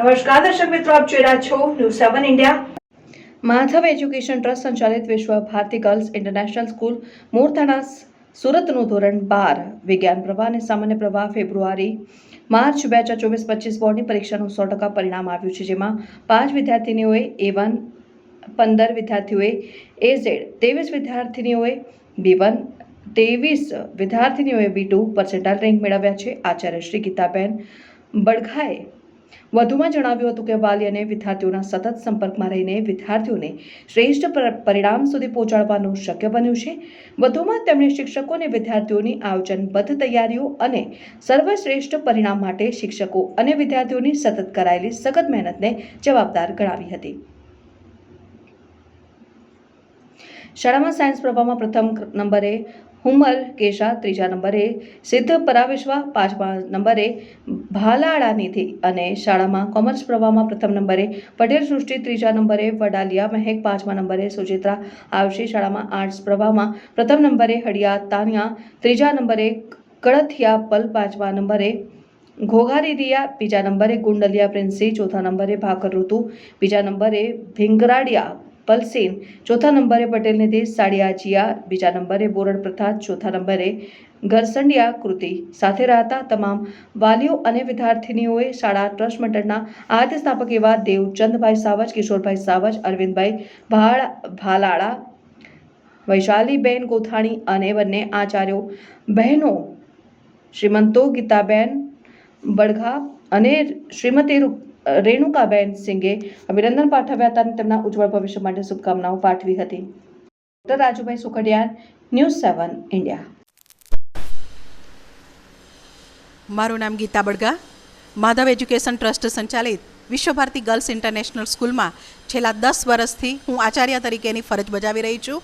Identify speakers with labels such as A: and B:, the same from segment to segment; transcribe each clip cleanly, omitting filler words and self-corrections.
A: નમસ્કાર દર્શક મિત્રો, આપ જોઈ રહ્યા છો news 7 India. Madhav education trust સંચાલિત વિશ્વ ભારતી ગર્લ્સ ઇન્ટરનેશનલ સ્કૂલ મોરથાણા સુરતનું ધોરણ 12 વિજ્ઞાન પ્રવાહ અને સામાન્ય પ્રવાહ ફેબ્રુઆરી માર્ચ 2024-25 બોર્ડની પરીક્ષાનું 100% પરિણામ આવ્યું છે, જેમાં 5 વિદ્યાર્થીનીઓએ A1, 15 વિદ્યાર્થીઓએ AZ, 23 વિદ્યાર્થીનીઓએ B1, 23 વિદ્યાર્થીનીઓએ B2 percentile rank મેળવ્યા છે। આચાર્ય શ્રી ગીતાબેન બડઘાએ વધુમાં જણાવ્યું હતું કે વાલી અને વિદ્યાર્થીઓના સતત સંપર્કમાં રહીને વિદ્યાર્થીઓને શ્રેષ્ઠ પરિણામ સુધી પહોંચાડવાનું શક્ય બન્યું છે। વધુમાં તેમણે શિક્ષકો અને વિદ્યાર્થીઓની આયોજનબદ્ધ તૈયારીઓ અને સર્વશ્રેષ્ઠ પરિણામ માટે શિક્ષકો અને વિદ્યાર્થીઓની સતત કરાયેલી સખત મહેનતને જવાબદાર ગણાવી હતી। શાળામાં સાયન્સ પ્રવાહમાં પ્રથમ નંબરે હુમર કેશા, ત્રીજા નંબરે સિદ્ધ પરાવિશ્વા, પાંચમા નંબરે ભાલાળા નિધિ અને શાળામાં કોમર્સ પ્રવાહમાં પ્રથમ નંબરે પટેલ સૃષ્ટિ, ત્રીજા નંબરે વડાલિયા મહેક, પાંચમા નંબરે સુચિત્રા આવશી। શાળામાં આર્ટ્સ પ્રવાહમાં પ્રથમ નંબરે હડિયા તાનિયા, ત્રીજા નંબરે કળથિયા પલ, પાંચમા નંબરે ઘોઘારી રિયા, બીજા નંબરે ગુંડલિયા પ્રિન્સી, ચોથા નંબરે ભાકર ઋતુ, બીજા નંબરે ભીંગરાડિયા પલસીન, ચોથા નંબરે પટેલ નિધિ સાડિયાજીયા, બીજા નંબરે બોરડ પ્રથા, ચોથા નંબરે ઘરસંડિયા કૃતિ। સાથે રહેતા તમામ વાલીઓ અને વિદ્યાર્થીનીઓએ શાળા ટ્રસ્ટ મંડળના આદ્ય સ્થાપક એવા દેવચંદભાઈ સાવજ, કિશોરભાઈ સાવજ, અરવિંદભાઈ ભાલાળા, વૈશાલીબેન ગોથાણી અને બંને આચાર્યો બહેનો શ્રીમંતો ગીતાબેન બડઘા અને શ્રીમતી રેણુકાબેન સિંઘે અભિનંદન પાઠવ્યા હતા અને તેમના ઉજ્જવળ ભવિષ્ય માટે શુભકામનાઓ પાઠવી હતી। Doctor Rajubhai Sukhadia, news 7 India.
B: મારું નામ ગીતા બડગા, માધવ એજ્યુકેશન ટ્રસ્ટ સંચાલિત વિશ્વ ભારતી ગર્લ્સ ઇન્ટરનેશનલ સ્કૂલમાં છેલ્લા 10 વર્ષથી હું આચાર્ય તરીકેની ફરજ બજાવી રહી છું।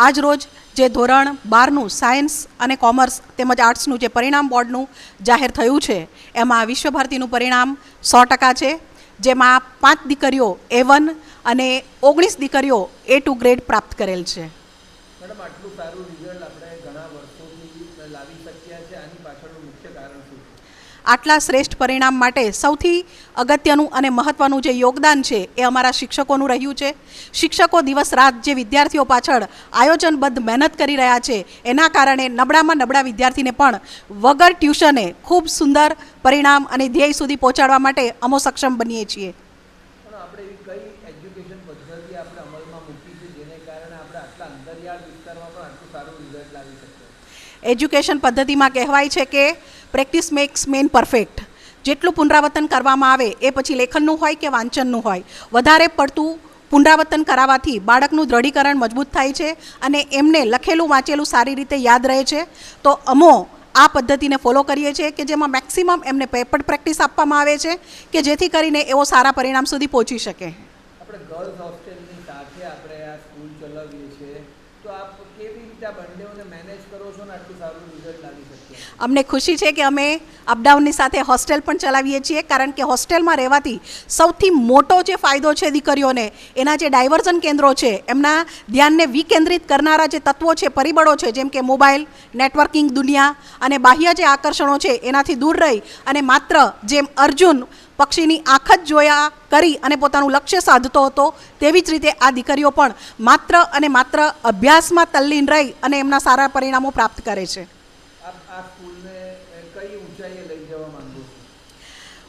B: આજ રોજ જે ધોરણ 12નું સાયન્સ અને કોમર્સ તેમજ આર્ટ્સનું જે પરિણામ બોર્ડનું જાહેર થયું છે, એમાં વિશ્વ ભારતીનું પરિણામ 100% છે, જેમાં 5 દીકરીઓ A1 અને 19 દીકરીઓ A2 ગ્રેડ પ્રાપ્ત કરેલ છે।
C: મેડમ, આટલું સારું રિઝલ્ટ આપણે ઘણા વર્ષોથી લાવી શક્યા છે, આની પાછળનું મુખ્ય કારણ શું છે?
B: આટલા શ્રેષ્ઠ પરિણામ માટે સૌથી અગત્યનું અને મહત્ત્વનું જે યોગદાન છે એ અમારા શિક્ષકોનું રહ્યું છે। શિક્ષકો દિવસ રાત જે વિદ્યાર્થીઓ પાછળ આયોજનબદ્ધ મહેનત કરી રહ્યા છે, એના કારણે નબળામાં નબળા વિદ્યાર્થીને પણ વગર ટ્યુશને ખૂબ સુંદર પરિણામ અને ધ્યેય સુધી પહોંચાડવા માટે અમે સક્ષમ બનીએ છીએ।
C: પણ આપણે એવી કઈ એજ્યુકેશન પદ્ધતિ આપણે અમલમાં મૂકી છે જેને કારણે આપણે આટલા અંતરિયાળ વિસ્તારમાં પણ આટલું સારું રિઝલ્ટ લાવી શકીએ?
B: એજ્યુકેશન પદ્ધતિમાં કહેવાય છે કે પ્રેક્ટિસ મેક્સ મેન પરફેક્ટ। જેટલું પુનરાવર્તન કરવામાં આવે એ પછી લેખનનું હોય કે વાંચનનું હોય, વધારે પડતું પુનરાવર્તન કરાવવાથી બાળકનું દ્રઢીકરણ મજબૂત થાય છે અને એમને લખેલું વાંચેલું સારી રીતે યાદ રહે છે। તો અમો આ પદ્ધતિને ફોલો કરીએ છીએ કે જેમાં મેક્સિમમ એમને પેપર પ્રેક્ટિસ આપવામાં આવે છે કે જેથી કરીને એવો સારા પરિણામ સુધી પહોંચી શકે।
C: આપણે ગર્લ્સ હોસ્ટેલની સાથે આપણે આ સ્કૂલ ચલાવીએ છીએ, તો આપ કેવી રીતે આ બંનેઓને મેનેજ કરો છો ને આટલું સારું રિઝલ્ટ લાવી શકીએ?
B: અમને ખુશી છે કે અમે અપડાઉનની સાથે હોસ્ટેલ પણ ચલાવીએ છીએ, કારણ કે હોસ્ટેલમાં રહેવાથી સૌથી મોટો જે ફાયદો છે દીકરીઓને, એના જે ડાયવર્ઝન કેન્દ્રો છે, એમના ધ્યાનને વિકેન્દ્રિત કરનારા જે તત્વો છે, પરિબળો છે, જેમ કે મોબાઈલ, નેટવર્કિંગ દુનિયા અને બાહ્ય જે આકર્ષણો છે એનાથી દૂર રહી અને માત્ર જેમ અર્જુન પક્ષીની આંખ જ જોયા કરી અને પોતાનું લક્ષ્ય સાધતો હતો, તેવી જ રીતે આ દીકરીઓ પણ માત્ર અને માત્ર અભ્યાસમાં તલ્લીન રહી અને એમના સારા પરિણામો પ્રાપ્ત કરે છે।
C: આ સ્કૂલને કઈ ઊંચાઈએ લઈ જવા માંગો છો?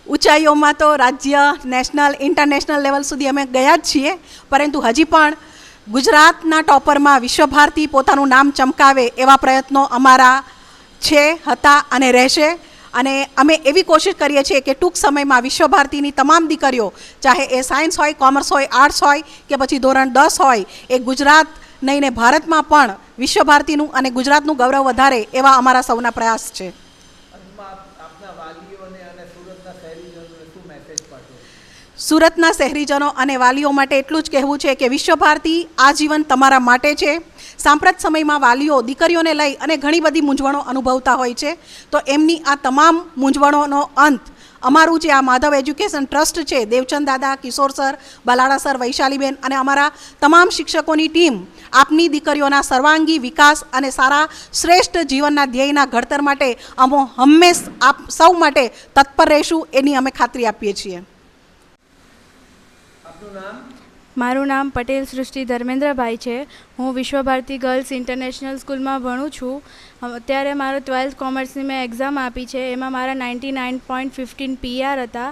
B: ઊંચાઈઓમાં તો રાજ્ય, નેશનલ, ઇન્ટરનેશનલ લેવલ સુધી અમે ગયા જ છીએ, પરંતુ હજી પણ ગુજરાતના ટોપરમાં વિશ્વ ભારતી પોતાનું નામ ચમકાવે એવા પ્રયત્નો અમારા છે, હતા અને રહેશે। અને અમે એવી કોશિશ કરીએ છીએ કે ટૂંક સમયમાં વિશ્વ ભારતીની તમામ દીકરીઓ, ચાહે એ સાયન્સ હોય, કોમર્સ હોય, આર્ટ્સ હોય કે પછી ધોરણ 10 હોય, એ ગુજરાત નહીં ને ભારતમાં પણ વિશ્વ ભારતીનું અને ગુજરાતનું ગૌરવ વધારે એવા અમારા સૌના પ્રયાસ છે।
C: આપના વાલીઓને અને સુરતના શહેરીજનોને શું મેસેજ પાઠવો?
B: સુરતના શહેરીજનો અને વાલીઓ માટે એટલું જ કહેવું છે કે વિશ્વ ભારતી આજીવન તમારા માટે છે। સાંપ્રત સમયમાં વાલીઓ દીકરીઓને લઈ અને ઘણી બધી મૂંઝવણો અનુભવતા હોય છે, તો એમની આ તમામ મૂંઝવણોનો અંત અમારું જે આ માધવ એજ્યુકેશન ટ્રસ્ટ છે, દેવચંદ દાદા, કિશોર સર, બલાડા સર, વૈશાલીબેન અને અમારા તમામ શિક્ષકોની ટીમ આપની દીકરીઓના સર્વાંગી વિકાસ અને સારા શ્રેષ્ઠ જીવનના ધ્યેયના ઘડતર માટે અમે હંમેશ આપ સૌ માટે તત્પર રહીશું, એની અમે ખાતરી આપીએ છીએ।
C: આપનું નામ?
D: મારું નામ પટેલ સૃષ્ટિ ધર્મેન્દ્રભાઈ છે. હું વિશ્વભારતી ગર્લ્સ ઇન્ટરનેશનલ સ્કૂલમાં ભણું છું. અત્યારે મારો 12th કોમર્સની મેં એક્ઝામ આપી છે. એમાં મારા 99.15 PR હતા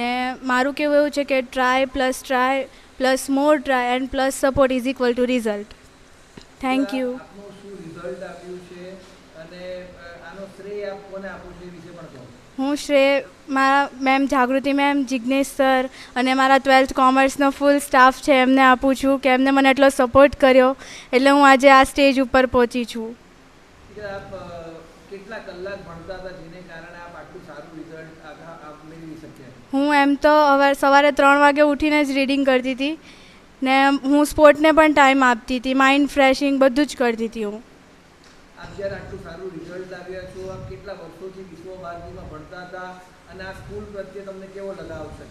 D: ને મારું કહેવું એવું છે કે try plus more try and plus support is equal to result. Thank you.
C: આપનું શું રિઝલ્ટ આવ્યું છે અને આનો શ્રેય આપ કોને આપો છો એ વિશે પણ કહો.
D: હું શ્રેય મારા મેમ જાગૃતિ મેમ, જિજ્ઞેશ સર અને મારા 12th કોમર્સનો ફૂલ સ્ટાફ છે એમને આપું છું કે એમને મને એટલો સપોર્ટ કર્યો એટલે હું આજે આ સ્ટેજ ઉપર પહોંચી છું.
C: આપ કેટલા કલાક ભણતા હતા જેને કારણે આપ આટલું સારું રિઝલ્ટ આપ મેળવી શક્યા?
D: હું એમ તો સવારે 3 વાગે ઉઠીને જ રીડિંગ કરતી હતી ને હું સ્પોર્ટને પણ ટાઈમ આપતી હતી, માઇન્ડ ફ્રેશિંગ બધું જ કરતી હતી હું.
C: આપ જ્યારે આટલું સારું રિઝલ્ટ લાવ્યા છો, આપ કેટલા વર્ષોથી વિશ્વભારતીમાં ભણતા હતા અને આ સ્કૂલ પ્રત્યે તમને કેવો લગાવ છે?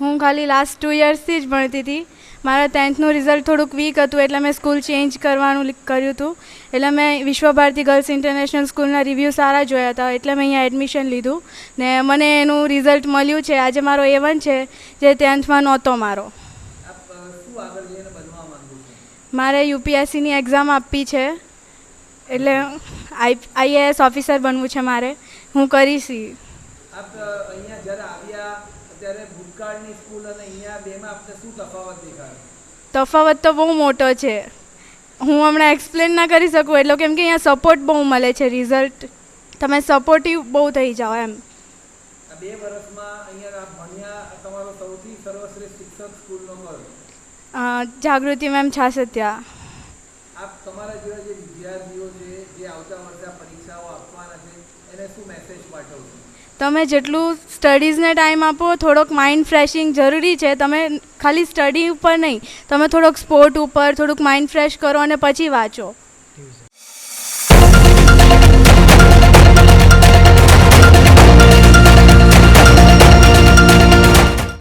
D: હું ખાલી લાસ્ટ 2 યર્સથી જ ભણતી હતી. મારા 10thનું રિઝલ્ટ થોડુંક વીક હતું એટલે મેં સ્કૂલ ચેન્જ કરવાનું કર્યું હતું. એટલે મેં વિશ્વભારતી ગર્લ્સ ઇન્ટરનેશનલ સ્કૂલના રિવ્યૂ સારા જોયા હતા એટલે મેં અહીંયા એડમિશન લીધું ને મને એનું રિઝલ્ટ મળ્યું છે. આજે મારો A1 છે જે 10thમાં નહોતો મારો.
C: આપ શું આગળ જઈને બનવા માંગો છો?
D: મારે UPSCની એક્ઝામ આપવી છે એટલે IAS ઓફિસર બનવું છે મારે. હું કરીશ.
C: આપ અહીંયા જ્યારે આવ્યા ત્યારે ભૂતકાળની સ્કૂલ અને અહીંયા બેમાં આપને શું તફાવત દેખાયો?
D: તફાવત તો બહુ મોટો છે. હું હમણાં એક્સપ્લેન ના કરી શકું એટલો કેમ કે અહીંયા સપોર્ટ બહુ મળે છે. રિઝલ્ટ તમે સપોર્ટિવ બહુ થઈ જાઓ એમ.
C: આ 2 વર્ષમાં અહીંયા આપ ભણ્યા, તમારો સૌથી સર્વશ્રેષ્ઠ શિક્ષક સ્કૂલનો કયો?
D: જાગૃતિ મેમ છાસત્યા.
C: આપ તમારા જેવા જે વિદ્યાર્થીઓ છે જે આવતા વર્ષે આ પરીક્ષાઓ આપવાના છે એને શું મેસેજ પાઠવશો?
D: તમે જેટલું સ્ટડીઝને ટાઈમ આપો, થોડોક માઇન્ડ ફ્રેશિંગ જરૂરી છે. તમે ખાલી સ્ટડી ઉપર નહીં, તમે થોડોક સ્પોર્ટ ઉપર થોડુંક માઇન્ડ ફ્રેશ કરો અને પછી વાંચો.